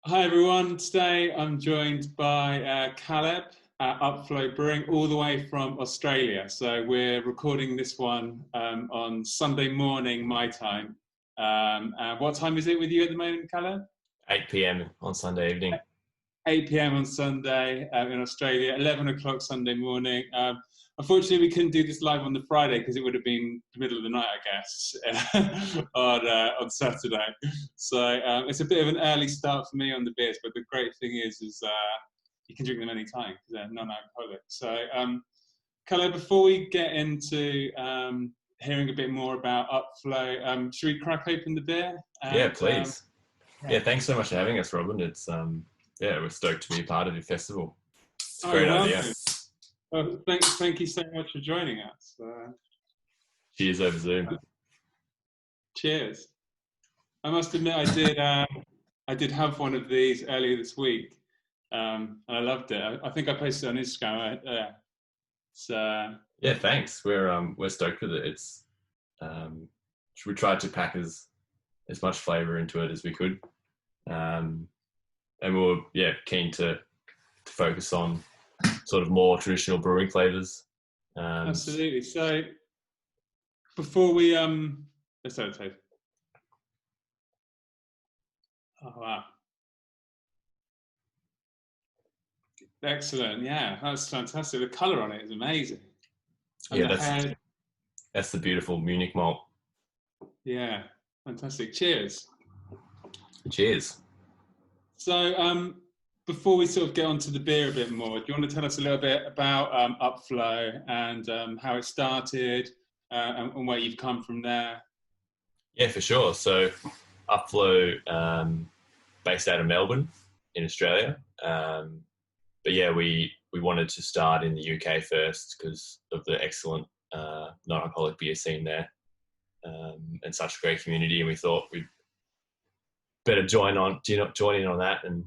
Hi everyone, today I'm joined by Caleb at Upflow Brewing all the way from Australia. So we're recording this one on Sunday morning, my time. And what time is it with you at the moment, Caleb? 8 p.m. on Sunday evening. 8 p.m. on Sunday in Australia, 11 o'clock Sunday morning. Unfortunately, we couldn't do this live on the Friday because it would have been the middle of the night, I guess, on Saturday. So it's a bit of an early start for me on the beers, but the great thing is you can drink them anytime because they're non-alcoholic. So, Caleb, before we get into hearing a bit more about Upflow, should we crack open the beer? Yeah, And please. yeah. Yeah, thanks so much for having us, Robin. It's we're stoked to be a part of your festival. It's a Oh, you're great idea. welcome. Well, thank you so much for joining us. Cheers over Zoom. Cheers. I must admit, I did have one of these earlier this week, and I loved it. I think I posted it on Instagram. So Yeah, thanks. We're stoked with it. It's we tried to pack as much flavour into it as we could, and we were keen to focus on sort of more traditional brewing flavours. absolutely. So before we let's have a taste. Oh wow, excellent! Yeah, that's fantastic. The colour on it is amazing, and Yeah, the head. that's the beautiful Munich malt. Yeah, fantastic. Cheers. Cheers. So, before we sort of get onto the beer a bit more, do you want to tell us a little bit about Upflow and how it started and where you've come from there? Yeah, for sure. So Upflow, based out of Melbourne in Australia. But yeah, we wanted to start in the UK first because of the excellent non-alcoholic beer scene there, and such a great community. And we thought we'd better join in on that and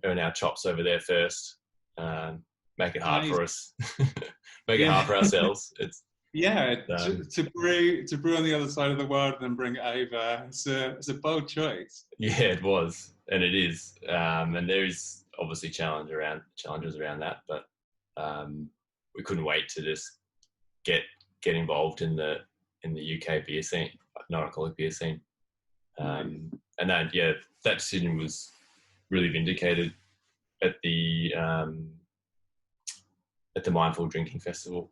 earn our chops over there first. Make it hard Amazing. for us, make it hard Yeah, for ourselves. It's yeah. um, To brew on the other side of the world and then bring it over. It's a bold choice. yeah, it was, and it is, and there is obviously challenges around that, but we couldn't wait to just get involved in the UK beer scene, non-alcoholic beer scene, and then that decision was really vindicated at the Mindful Drinking Festival.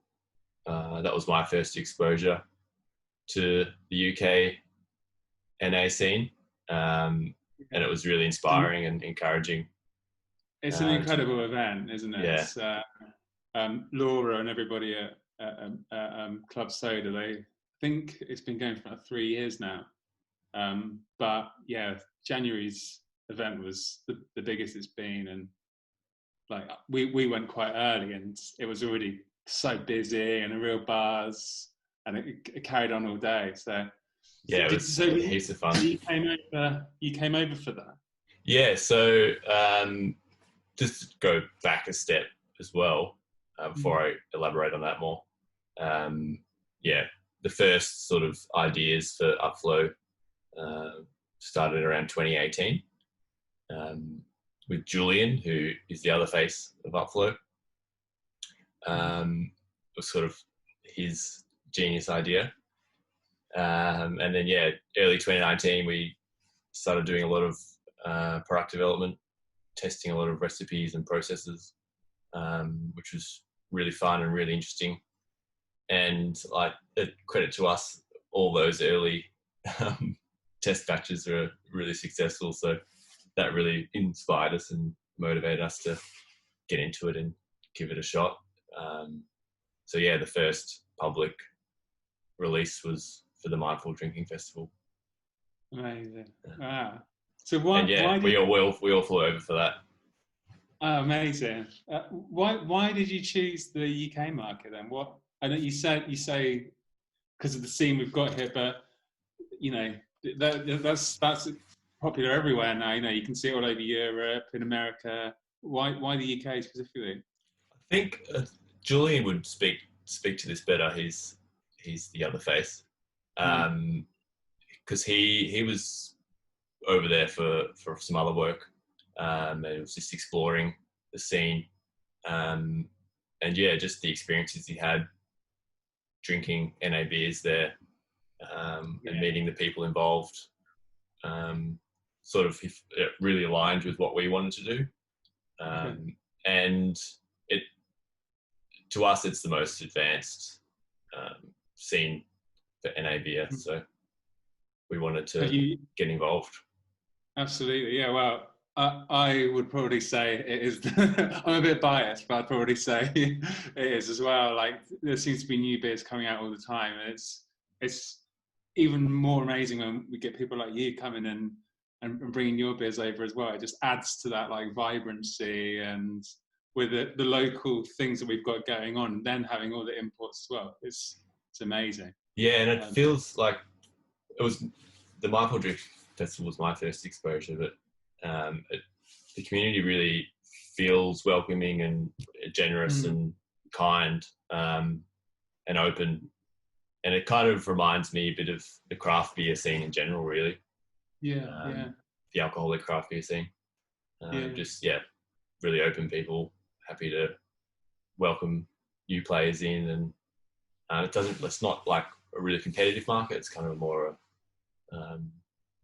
That was my first exposure to the UK NA scene, and it was really inspiring and encouraging. It's an incredible event, isn't it? Yeah, It's, Laura and everybody at Club Soda, they think it's been going for about 3 years now. But yeah, January's event was the biggest it's been, and like we went quite early, and it was already so busy and a real buzz, and it carried on all day. So, yeah, it was heaps of fun. you came over. You came over for that. Yeah, so just to go back a step as well, before I elaborate on that more. The first sort of ideas for Upflow started around 2018 with Julian, who is the other face of Upflow. It was sort of his genius idea. And then, early 2019, we started doing a lot of product development, testing a lot of recipes and processes, which was really fun and really interesting. And like, credit to us, all those early test batches were really successful. So that really inspired us and motivated us to get into it and give it a shot. The first public release was for the Mindful Drinking Festival. Amazing. Ah. So why we all flew over for that. Oh, amazing. Why did you choose the UK market then? What I know you say because of the scene we've got here, but you know that's popular everywhere now. You know, you can see it all over Europe, in America. Why the UK specifically? I think Julian would speak to this better. He's the other face, because he was over there for some other work, and it was just exploring the scene. And yeah, just the experiences he had drinking NA beers there, and meeting the people involved, sort of it really aligned with what we wanted to do. And it, to us, it's the most advanced scene for NA beer, so we wanted to get involved. Absolutely, yeah. Well, I would probably say it is. I'm a bit biased, but I'd probably say it is as well. Like, there seems to be new beers coming out all the time, and it's even more amazing when we get people like you coming in and bringing your beers over as well. It just adds to that like vibrancy, and with the local things that we've got going on, and then having all the imports as well. It's amazing. Yeah, and it feels like it was the Mindful Drink Festival was my first exposure, but the community really feels welcoming and generous and kind, and open, and it kind of reminds me a bit of the craft beer scene in general, really. The alcoholic craft beer scene. Just really open people, happy to welcome new players in, and it's not like a really competitive market. It's kind of more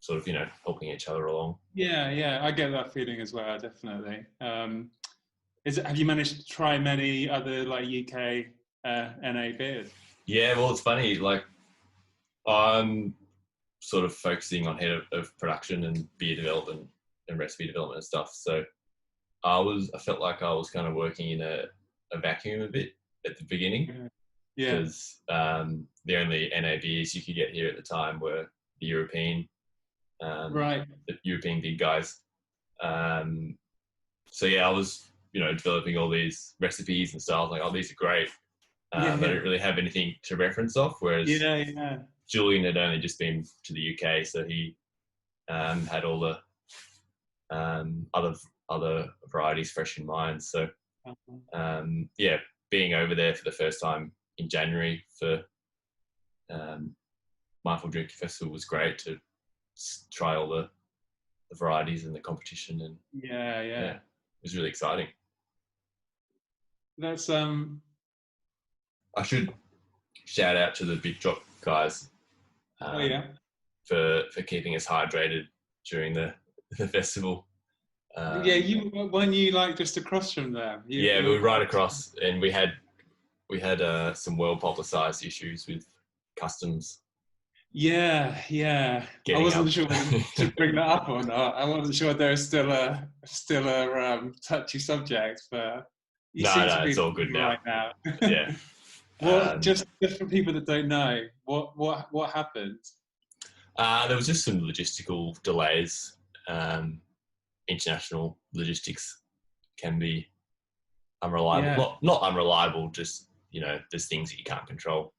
sort of, helping each other along. Yeah, I get that feeling as well, definitely. Have you managed to try many other like UK NA beers? Yeah, well, it's funny, like I'm sort of focusing on head of production and beer development and recipe development and stuff. So I felt like I was kind of working in a vacuum a bit at the beginning. Because the only NA beers you could get here at the time were the European, the European big guys. So yeah, I was, developing all these recipes and stuff. Like, oh, these are great. But I didn't really have anything to reference off. Whereas Julian had only just been to the UK, so he had all the other varieties fresh in mind. So being over there for the first time in January for Mindful Drink Festival was great to try all the varieties and the competition, and it was really exciting. That's I should shout out to the Big Drop guys for keeping us hydrated during the festival. weren't you like just across from them? We were right across, and we had some well publicised issues with customs. I wasn't sure whether to bring that up or not. I wasn't sure there was still a touchy subject, but it's all good now. Right now. Yeah. Well, just for people that don't know, what happened? There was just some logistical delays. International logistics can be unreliable. Not unreliable, just, there's things that you can't control.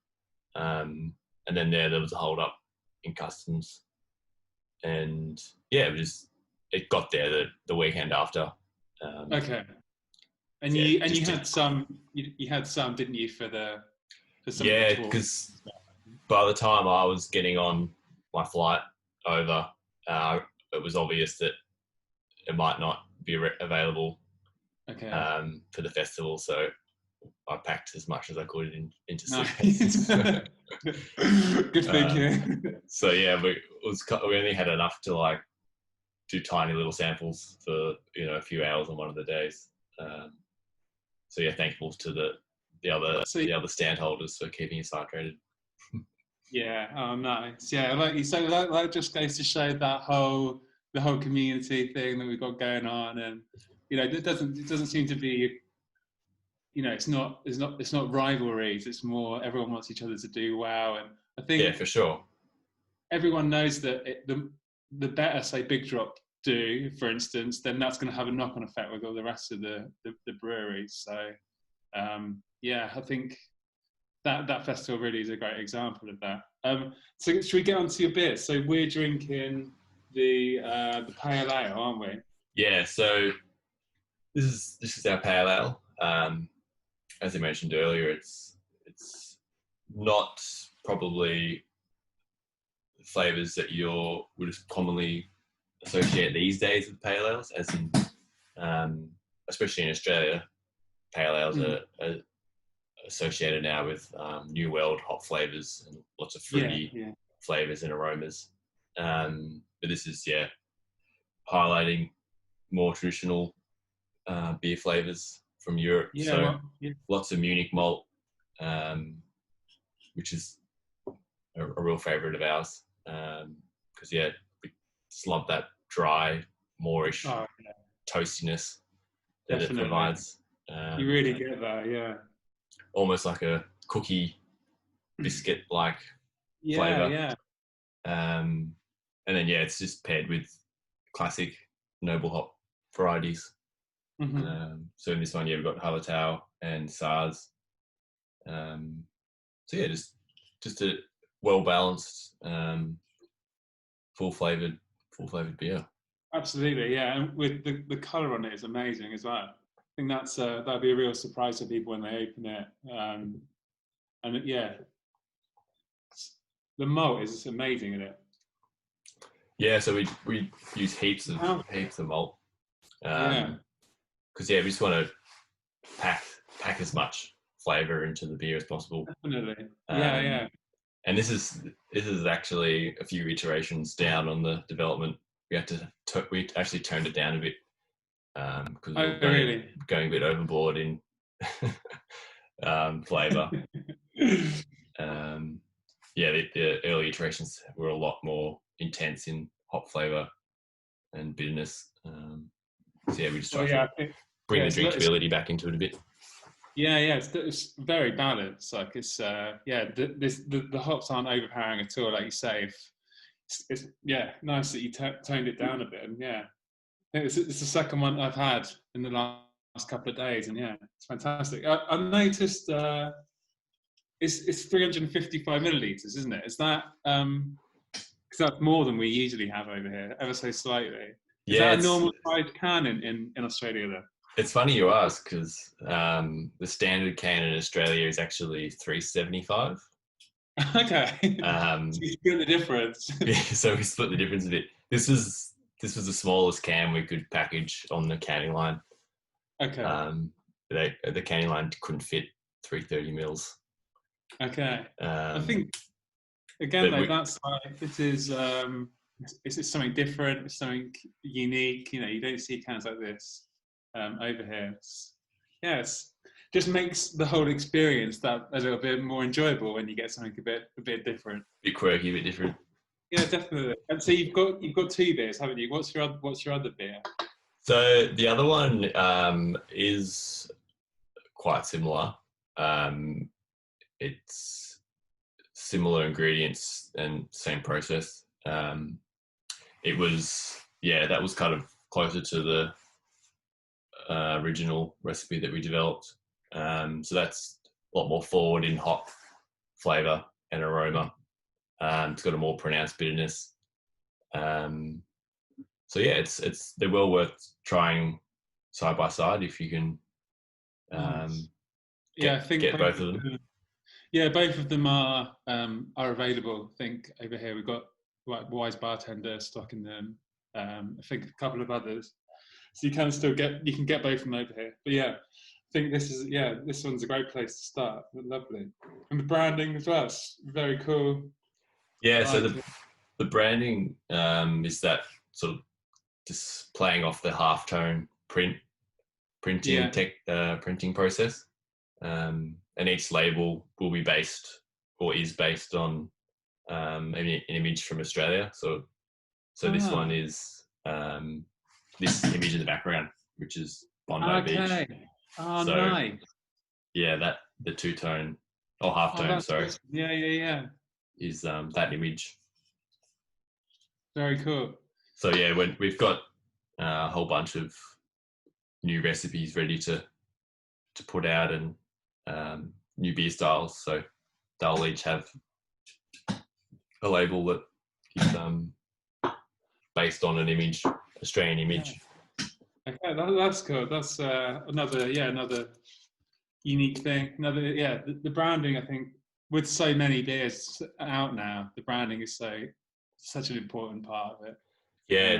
And then there was a hold up in customs, and it got there the weekend after. Okay. And you had some, didn't you, for some? Yeah, because by the time I was getting on my flight over, it was obvious that it might not be available for the festival. So I packed as much as I could into suitcases. Good thinking. So yeah, we only had enough to like do tiny little samples for a few hours on one of the days. So yeah, thankful to the other stand holders for keeping us hydrated. Yeah, oh nice. Yeah, like you said, that just goes to show the whole community thing that we've got going on, and it doesn't seem to be, it's not rivalries. It's more everyone wants each other to do well, and I think for sure everyone knows that the better, say, Big Drop do, for instance, then that's going to have a knock-on effect with all the rest of the breweries. So I think that festival really is a great example of that. So should we get on to your beer? So we're drinking the pale ale, aren't we? Yeah. So this is our pale ale. As I mentioned earlier, it's not probably flavors that you would have commonly associate these days with pale ales, as in, especially in Australia, pale ales are associated now with New World hop flavors and lots of fruity flavors and aromas. But this is highlighting more traditional beer flavors from Europe. Lots of Munich malt, which is a real favorite of ours. Because we just love that dry, moorish toastiness that it provides. You really get that, yeah. Almost like a cookie biscuit-like flavor. Yeah. And then it's just paired with classic noble hop varieties. So in this one, we've got Hallertau and SARS. Just a well-balanced, full flavored beer. Absolutely, yeah. And with the color on it is amazing as well. I think that'd be a real surprise to people when they open it. The malt is amazing in it. Yeah, so we use heaps of malt. Because we just want to pack as much flavor into the beer as possible. Definitely. And this is actually a few iterations down on the development. We actually turned it down a bit because we were going a bit overboard in flavor. The early iterations were a lot more intense in hop flavor and bitterness. We just try to bring the drinkability back into it a bit. It's very balanced. Like it's the hops aren't overpowering at all. Like you say, it's nice that you toned it down a bit. And it's the second one I've had in the last couple of days, and it's fantastic. I noticed it's 355 milliliters, isn't it? Is that because that's more than we usually have over here, ever so slightly? Is that a normal size can in Australia then? It's funny you ask, because the standard can in Australia is actually 375. Okay. So you split the difference. So we split the difference a bit. This was the smallest can we could package on the canning line. Okay. The canning line couldn't fit 330 mils. Okay. I think again though, that's like it is something different, it's something unique. You don't see cans like this over here. It's just makes the whole experience that a little bit more enjoyable when you get something a bit different. A bit quirky, a bit different. Yeah, definitely. And so you've got two beers, haven't you? What's your other beer? So the other one is quite similar. It's similar ingredients and same process. It was that was kind of closer to the original recipe that we developed. So that's a lot more forward in hop flavor and aroma. It's got a more pronounced bitterness. They're well worth trying side by side if you can. I think get both of them. Yeah, both of them are available. I think over here we've got Wise Bartender stocking them. I think a couple of others. So you can get both of them over here. But I think this one's a great place to start. Lovely. And the branding as well, it's very cool. Yeah, so the branding is that sort of just playing off the halftone printing process. And each label will be based or is based on an image from Australia. So this one is this image in the background, which is Bondi Beach. Oh, so, nice. Yeah, the two-tone or half-tone, sorry. Awesome. Yeah. Is that image. Very cool. So when we've got a whole bunch of new recipes ready to put out and new beer styles, so they'll each have a label that is based on an image, Australian image. Okay, that's cool. That's another unique thing. The branding, I think, with so many beers out now, the branding is such an important part of it. Yeah, Uh,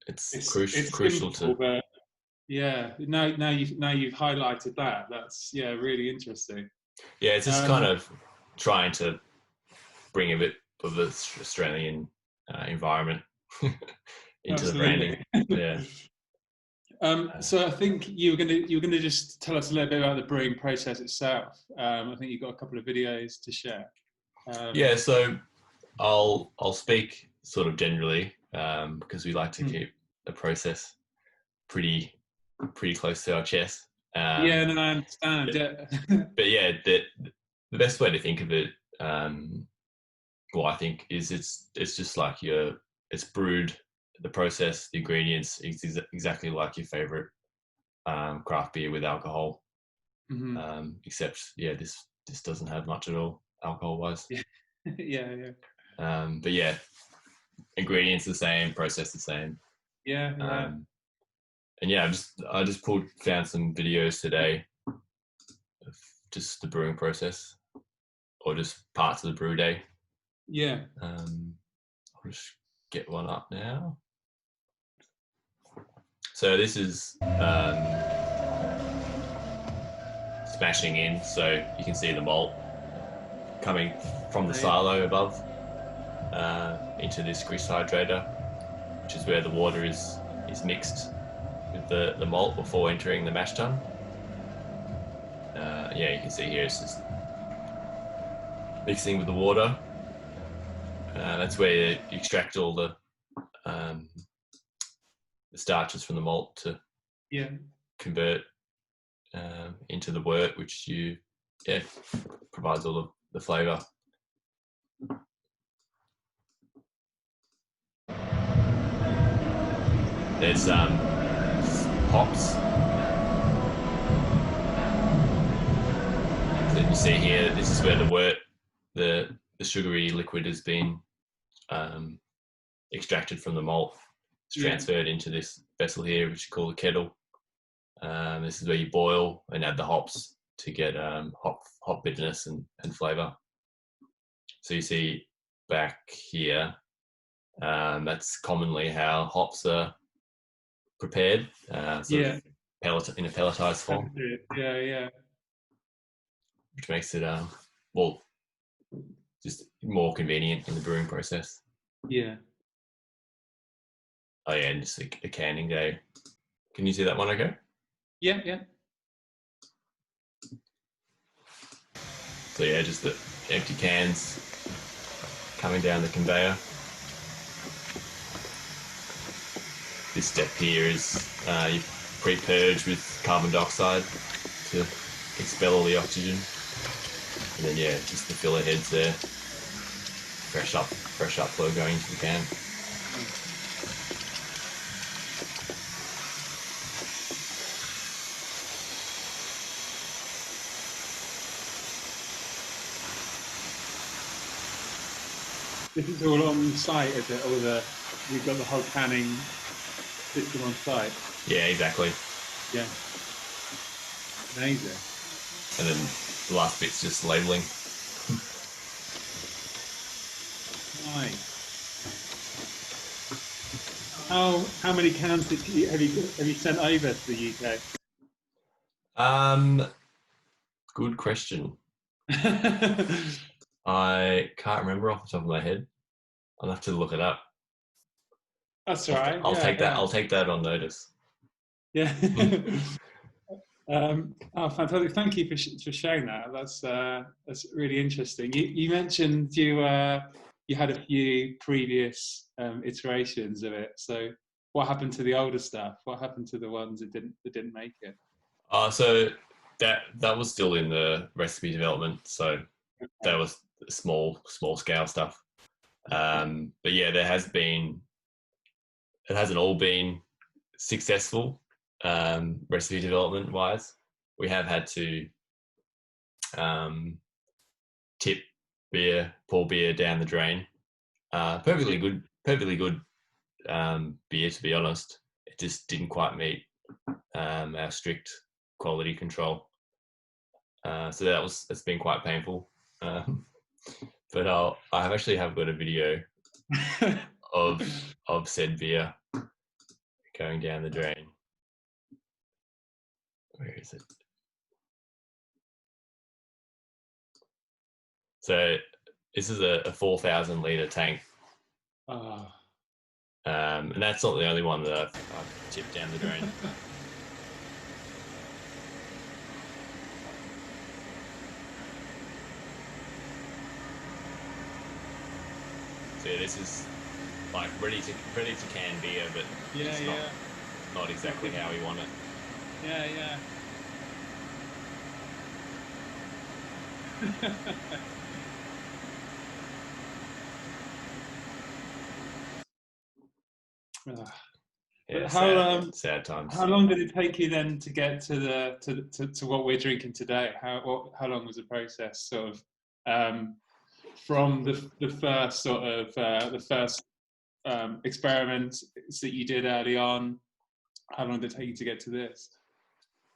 it's it's crucial simple, to. but yeah. Now you've highlighted that. That's really interesting. Yeah, it's just kind Um, of trying to bring a bit of the Australian environment into the branding. Absolutely. Yeah. So I think you were gonna just tell us a little bit about the brewing process itself. I think you've got a couple of videos to share. Yeah, Um, so I'll speak sort of generally because we like to hmm. keep the process pretty close to our chest. Yeah, Um, no, I understand. but, Yeah, but yeah, the best way to think of it, well, I think is it's just like it's brewed. The process, the ingredients, is exactly like your favorite craft beer with alcohol. hmm. Except yeah, this doesn't have much at all alcohol wise. Yeah, yeah, yeah, But yeah, ingredients the same, process the same. yeah, yeah, Um, and yeah, I just found some videos today of just the brewing process or just parts of the brew day. yeah, I'll just get one up now. So this is smashing in, so you can see the malt coming from the oh, yeah, silo above into this grist hydrator, which is where the water is mixed with the malt before entering the mash tun. Yeah, you can see here it's just mixing with the water. That's where you extract all um, the starches from the malt to yeah. convert into the wort, which yeah provides all the flavour. There's hops. So you see here, this is where the wort, the sugary liquid has been um, extracted from the malt. It's Yeah. transferred into this vessel here, which is called a kettle. This is where you boil and add the hops to get hop bitterness and flavour. So you see back here, that's commonly how hops are prepared, sort of Yeah. in a pelletized form, Yeah, yeah, which makes it well just more convenient in the brewing process. yeah. Oh yeah, and just a canning day. Can you see that one? Okay. Yeah, yeah. So yeah, just the empty cans coming down the conveyor. This step here is you pre-purge with carbon dioxide to expel all the oxygen, and then yeah, just the filler heads there, fresh upflow going into the can. This is all on site, is it? You've got the whole canning system on site. Yeah, exactly. Yeah. Amazing. And then the last bit's just labeling. Nice. How many cans have you sent over to the UK? Good question. I can't remember off the top of my head. I'll have to look it up. That's all right. I'll Yeah, take that. yeah, I'll take that on notice. yeah. Oh, fantastic! Thank you for sharing that. That's really interesting. You mentioned you had a few previous iterations of it. So, what happened to the older stuff? What happened to the ones that didn't make it? So that was still in the recipe development. So that Okay. was small scale stuff. But yeah, it hasn't all been successful recipe development wise. We have had to um, tip pour beer down the drain. Perfectly good beer, to be honest. It just didn't quite meet our strict quality control. So that's been quite painful. But I actually have got a video of said beer going down the drain. Where is it? So this is a 4,000 litre tank. Oh. And that's not the only one that I've tipped down the drain. So yeah, this is like ready to can beer, but it's not exactly how we want it. Yeah. Yeah, sad times. How long did it take you then to get to what we're drinking today? How long was the process, sort of, from the first sort of experiments that you did early on? How long did it take you to get to this?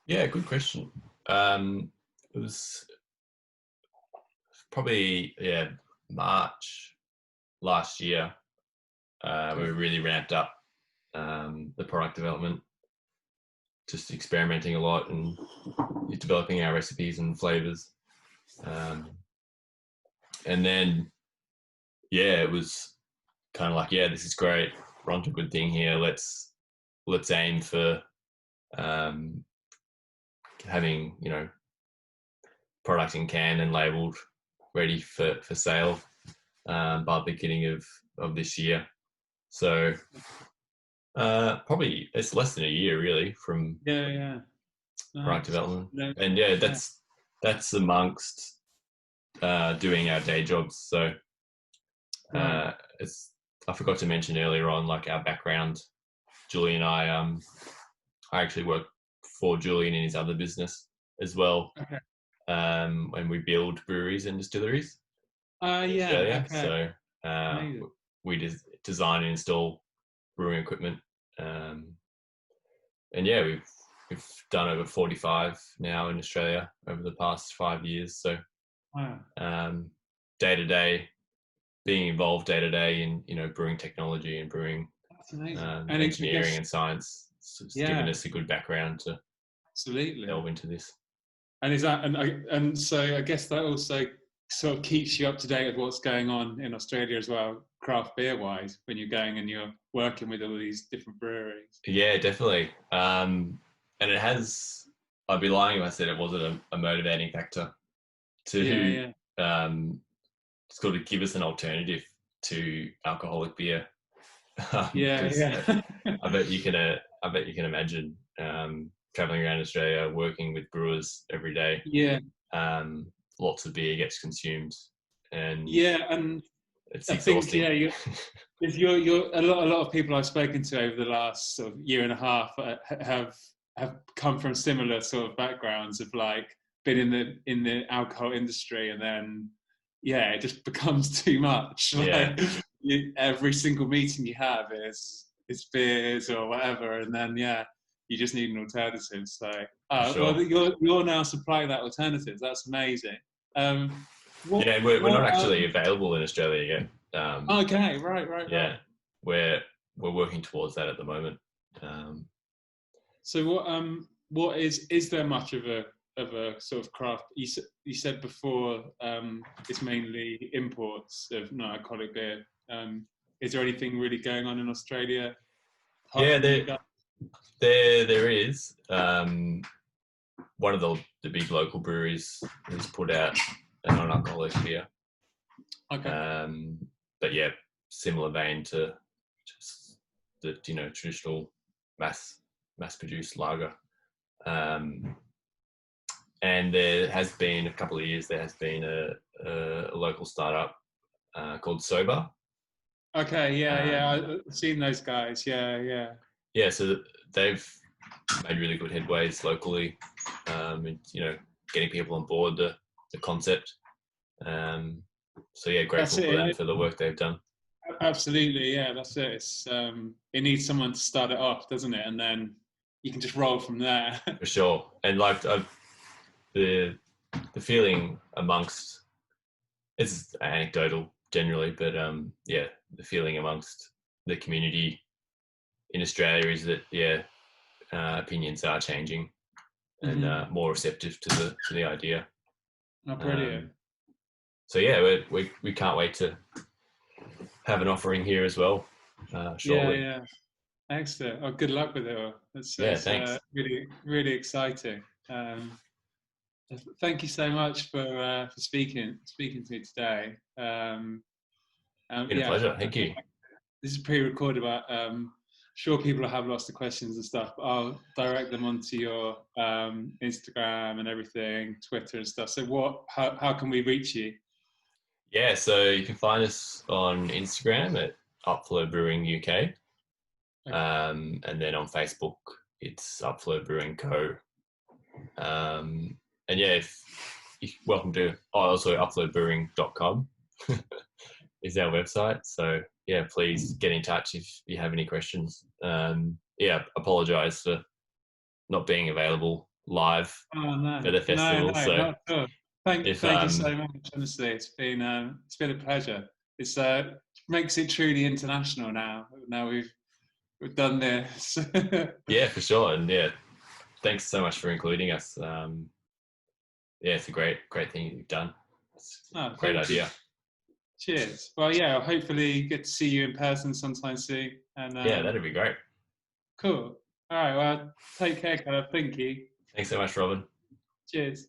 Yeah, good question. It was probably March last year. We really ramped up the product development, just experimenting a lot and developing our recipes and flavors. And then, it was kind of like, this is great. We're onto a good thing here. Let's aim for having, product in can and labeled, ready for sale by the beginning of this year. So probably it's less than a year really from product development. And that's amongst doing our day jobs. So I forgot to mention earlier on, like our background. Julie and I actually work for Julian in his other business as well. Okay. And we build breweries and distilleries. Okay. So we design and install brewing equipment. And we've done over 45 now in Australia over the past 5 years. So day to day, being involved day to day in brewing technology and brewing and engineering and science, it's given us a good background to delve into this. And is that and so I guess that also sort of keeps you up to date with what's going on in Australia as well, craft beer wise, when you're going and you're working with all these different breweries. Yeah, definitely. And it has. I'd be lying if I said it wasn't a motivating factor to sort of give us an alternative to alcoholic beer. I bet you can imagine traveling around Australia, working with brewers every day. Lots of beer gets consumed, and it's exhausting. You're a lot of people I've spoken to over the last sort of year and a half have come from similar sort of backgrounds of like been in the alcohol industry, and then it just becomes too much. Every single meeting you have is beers or whatever, and then you just need an alternative. So well, you're now supplying that alternative. That's amazing. We're not actually available in Australia yet. Okay, right. Yeah, we're working towards that at the moment. So what is there much of a sort of craft? You said before it's mainly imports of non-alcoholic beer. Is there anything really going on in Australia? There is. One of the big local breweries has put out a non-alcoholic beer. Okay. But similar vein to just the traditional mass-produced lager. And there has been a couple of years. There has been a local startup called Sober. Okay. I've seen those guys. Yeah. So they've made really good headways locally, and getting people on board the concept. Grateful for them for the work they've done. Absolutely, that's it. It's it needs someone to start it off, doesn't it? And then you can just roll from there. For sure, and like the feeling amongst, it's anecdotal generally, but the feeling amongst the community in Australia is that opinions are changing and more receptive to the idea. Oh, brilliant. So yeah, we can't wait to have an offering here as well shortly. Yeah. Excellent. Oh, good luck with it all. It's Thanks. really, really exciting. Thank you so much for speaking to me today. Been a pleasure. Thank you. This is pre-recorded, but sure people will have lots of questions and stuff. But I'll direct them onto your Instagram and everything, Twitter and stuff. So how can we reach you? Yeah, so you can find us on Instagram at Upflow Brewing UK. And then on Facebook, it's Upflow Brewing Co. And yeah, if you're welcome to, also upflowbrewing.com is our website. So yeah, please get in touch if you have any questions. Apologize for not being available live for the festival. No, so not at all. Thank you so much. Honestly, it's been a pleasure. It's makes it truly international now. Now we've done this. Yeah, for sure. And yeah, thanks so much for including us. It's a great thing you've done. It's a great idea. Cheers. Well, yeah, I'll hopefully get to see you in person sometime soon. And that'd be great. Cool. All right. Well, take care, Caleb. Thank you. Thanks so much, Robin. Cheers.